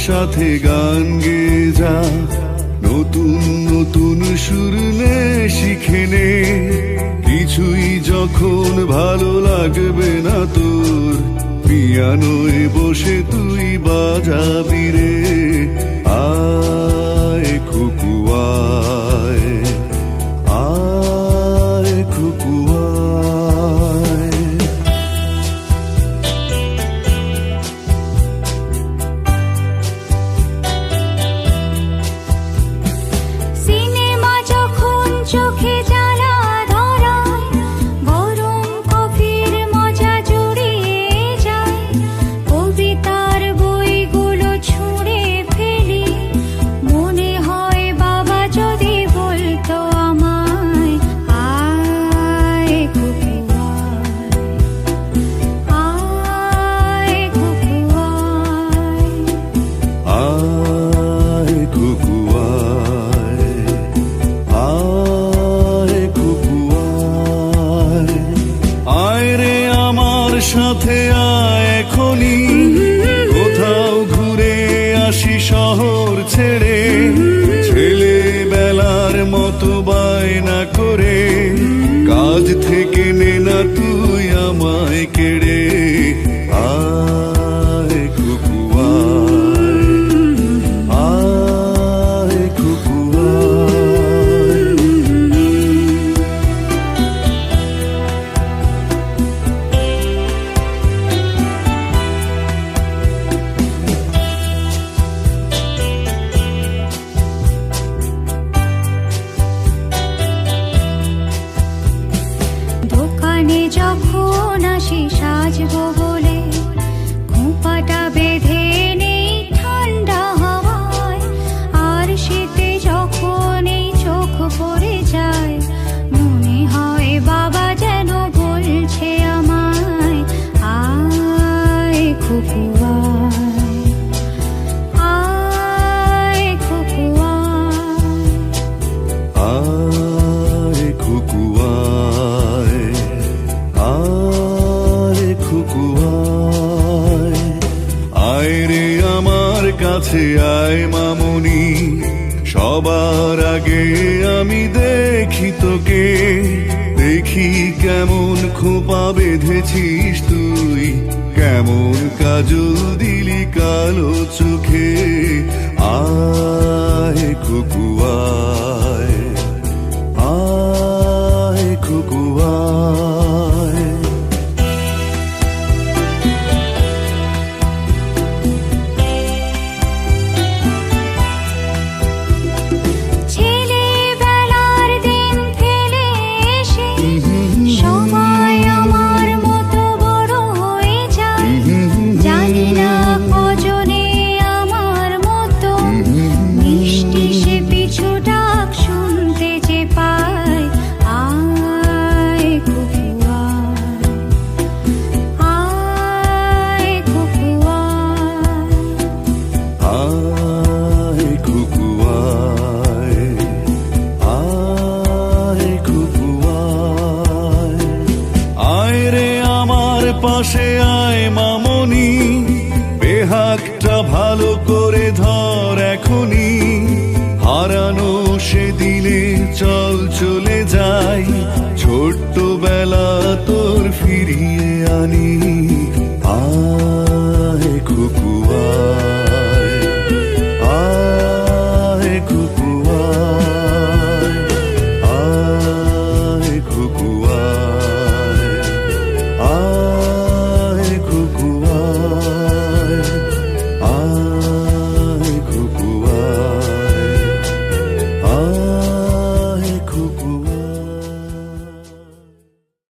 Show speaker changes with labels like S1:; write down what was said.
S1: সাথে গান গেয়ে যা, নতুন নতুন সুর নে শিখে নে। কিছুই যখন ভালো লাগবে না তোর, পিয়ানোয় বসে তুই বাজাবি রে। আয় খুকু আয়, আয় খুকু আয়।
S2: সিনেমা যখন চোখে জ্বালা ধরায়, গরম কফির মজা জুড়িয়ে যায়। কবিতার বইগুলো ছুঁড়ে ফেলি, মনে হয় বাবা যদি বলতো আমায়, আয় খুকু আয়, আয় খুকু আয়।
S1: আয় খুকু আয়, আয় খুকু আয়। আয় রে আমার সাথে আয় এখনি, কোথাও ঘুরে আসি শহর ছেড়ে। ছেলেবেলার মতো বায়না করে, কাজ থেকে নে না তুই আমায় কেড়ে। আয় খুকু আয়, আয় খুকু আয়।
S2: দোকানে যখন আসি সাজবো বলে, খোঁপাটা বেঁধে নেই ঠান্ডা হাওয়ায়। আর শীতে যখন এই চোখ পড়ে যায়, মনে হয় বাবা যেন বলছে আমায়, আয় খুকু আয়, আয় খুকু আয়।
S1: আয় খুকু আয়, আয় খুকু আয়। আয় রে আমার কাছে আয় মামুনি, সবার আগে আমি দেখি তোকে। দেখি কেমন খোপা বেঁধেছিস তুই, কেমন কাজল দিলি কালো চোখে। আয় খুকু আয়, আয় খুকু আয়।
S2: ছেলেবেলার দিন ফেলে এসে সবাই আমার মতো বড় হয়ে যায়। জানি না কজনে আমার মতো মিষ্টি সে পিছু ডাক শুনতে যে পায়। আয় খুকু আয়, আয় খুকু আয়।
S1: আয় খুকু আয়, আয় খুকু আয়। আয় রে আমার পাশে আয় মামনি, বেহাগটা ভালো করে ধর এখনি। হারানো সেদিনে চল চলে যাই, ছোট্টবেলা তোর ফিরিয়ে আনি। আয় খুকু আয়।